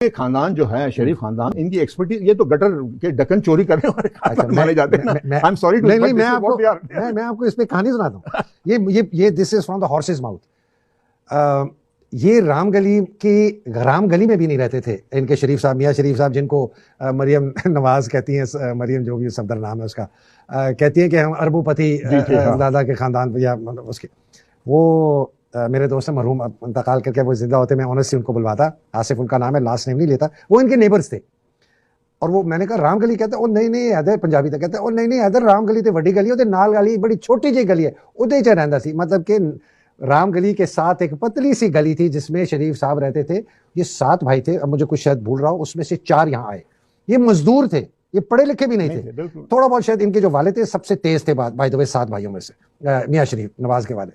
ये खानदान जो है, शरीफ खानदान, इनकी एक्सपर्टीज, ये तो गटर के ढक्कन चोरी करने वाले खानदान माने जाते हैं ना। आई एम सॉरी टू, नहीं, मैं आपको इसमें कहानी सुनाता हूँ। ये this is from the horses mouth. ये रामगली में भी नहीं रहते थे इनके शरीफ साहब, मियाँ शरीफ साहब, जिनको मरियम नवाज कहती हैं, मरियम जो भी सफदर नाम है उसका, कहती हैं कि हम अरबोपति दादा के खानदान या मतलब उसके, वो मेरे दोस्त है मरहूम, इंतकाल करके वो जिंदा होते, मैं ऑनेस्टली उनको बुलवाता, आसिफ उनका नाम है, लास्ट नेम नहीं लेता, वो इनके नेबर्स थे। और वो मैंने कहा रामगली, कहते ओ नहीं हैदर, पंजाबी था, कहते ओ नहीं हैदर, रामगली तो वड्डी गली है, नाल गली बड़ी छोटी जी गली है, उदे च रहिंदा सी। मतलब कि रामगली के साथ एक पतली सी गली थी जिसमें शरीफ साहब रहते थे। ये 7 भाई थे, अब मुझे कुछ शायद भूल रहा हूँ, उसमें से 4 यहाँ आए। ये मजदूर थे, ये पढ़े लिखे भी नहीं थे, थोड़ा बहुत शायद इनके जो वाले थे सबसे तेज थे बाय द वे 7 भाइयों में से, मियाँ शरीफ नवाज के वाले,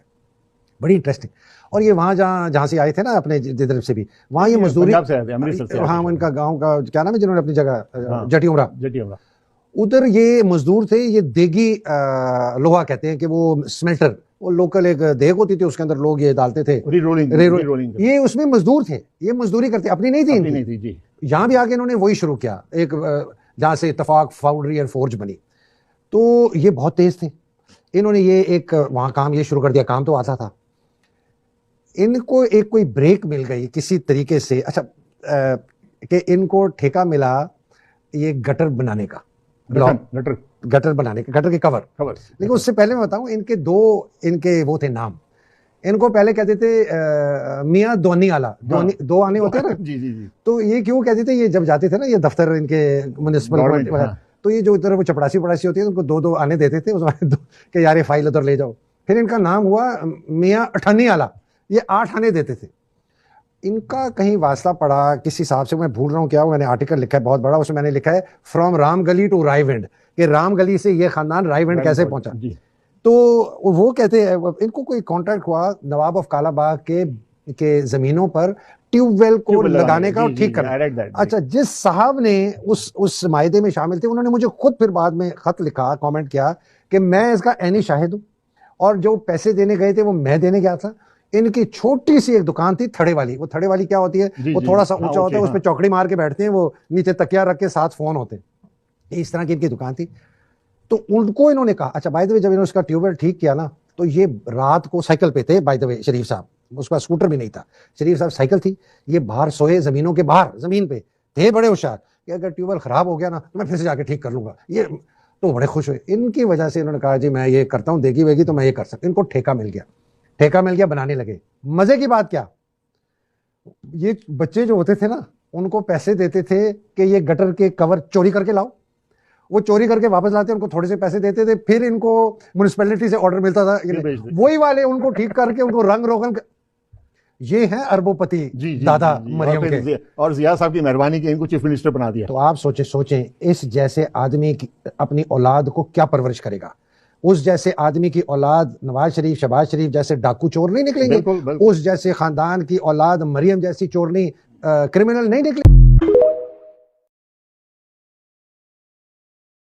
बड़ी इंटरेस्टिंग। और ये वहाँ जहाँ से आए थे ना अपने जिधर से भी, वहाँ ये मजदूरी, हाँ उनका गाँव का क्या नाम है जिन्होंने अपनी जगह, जटियमरा, उधर ये मजदूर थे। ये देगी लोहा कहते हैं कि वो स्मेल्टर, वो लोकल एक देग होती थी, उसके अंदर लोग ये डालते थे, रोलिंग। ये उसमें मजदूर थे, ये मजदूरी करते, अपनी नहीं थी। यहाँ भी आके इन्होंने वही शुरू किया, एक जहाँ से इत्तेफाक फाउंड्री एंड फोर्ज बनी। तो ये बहुत तेज थे, इन्होंने ये एक वहाँ काम ये शुरू कर दिया, काम तो आता था। इनको एक कोई ब्रेक मिल गई किसी तरीके से, अच्छा कि इनको ठेका मिला ये गटर बनाने का, गटर बनाने का, गटर के कवर। लेकिन उससे पहले मैं बताऊं, इनके वो थे नाम। इनको पहले कहते थे मियाँ दोनी आला, दो आने होते हैं ना। जी। तो ये क्यों कहते थे, ये जब जाते थे ना ये दफ्तर इनके म्युनिसिपल, तो ये जो इधर वो चपड़ासी होती है, उनको 2 आने देते थे उसमें कि यार ये फाइल उधर ले जाओ। फिर इनका नाम हुआ मियाँ अठानी आला, ये 8 आने देते थे। इनका कहीं वास्ता पड़ा किसी हिसाब से, मैं भूल रहा हूँ क्या, मैंने आर्टिकल लिखा है बहुत बड़ा, उसमें मैंने लिखा है फ्रॉम रामगली टू रायविंड, कि रामगली से ये खानदान रायविंड कैसे पहुंचा। तो वो कहते हैं इनको कोई कॉन्ट्रैक्ट हुआ नवाब ऑफ कालाबाग के जमीनों पर ट्यूबवेल को लगाने का और ठीक करना। अच्छा, जिस साहब ने उस मायदे में शामिल थे, उन्होंने मुझे खुद फिर बाद में खत लिखा, कमेंट किया कि मैं इसका ऐनी शाहिद हूँ, और जो पैसे देने गए थे वो मैं देने गया था। इनकी छोटी सी एक दुकान थी थड़े वाली। वो थड़े वाली क्या होती है, वो थोड़ा सा ऊंचा होता है, उस पर चौकड़ी मार के बैठते हैं, वो नीचे तकिया रख के 7 फोन होते हैं, इस तरह की इनकी दुकान थी। तो उनको इन्होंने कहा, अच्छा बाय द वे, जब इन्होंने उसका ट्यूबवेल ठीक किया ना, तो ये रात को साइकिल पे थे, बाय द वे शरीफ साहब, उसका स्कूटर भी नहीं था, शरीफ साहब साइकिल थी, ये बाहर सोए, जमीनों के बाहर, जमीन पे थे, बड़े होशियार कि अगर ट्यूबवेल खराब हो गया ना तो मैं फिर से जाके ठीक कर लूंगा। ये तो बड़े खुश हुए। इनकी वजह से इन्होंने कहा जी मैं ये करता हूँ, देगी वेगी तो मैं ये कर सकता। इनको ठेका मिल गया, बनाने लगे। मजे की बात क्या, ये बच्चे जो होते थे ना, उनको पैसे देते थे कि ये गटर के कवर चोरी करके लाओ, वो चोरी करके वापस लाते, उनको थोड़े से पैसे देते थे, फिर इनको म्युनिसिपैलिटी से ऑर्डर मिलता था, वही वाले उनको ठीक करके उनको रंग रोगन। ये है अरबोपति दादा मरियम के, और जिया साहब की मेहरबानी की इनको चीफ मिनिस्टर बना दिया। तो आप सोचें इस जैसे आदमी की अपनी औलाद को क्या परवरिश करेगा। उस जैसे आदमी की औलाद नवाज शरीफ, शहबाज शरीफ जैसे डाकू चोर नहीं निकलेंगे, बिल्कुल। उस जैसे खानदान की औलाद मरियम जैसी चोरनी क्रिमिनल नहीं निकलेंगे।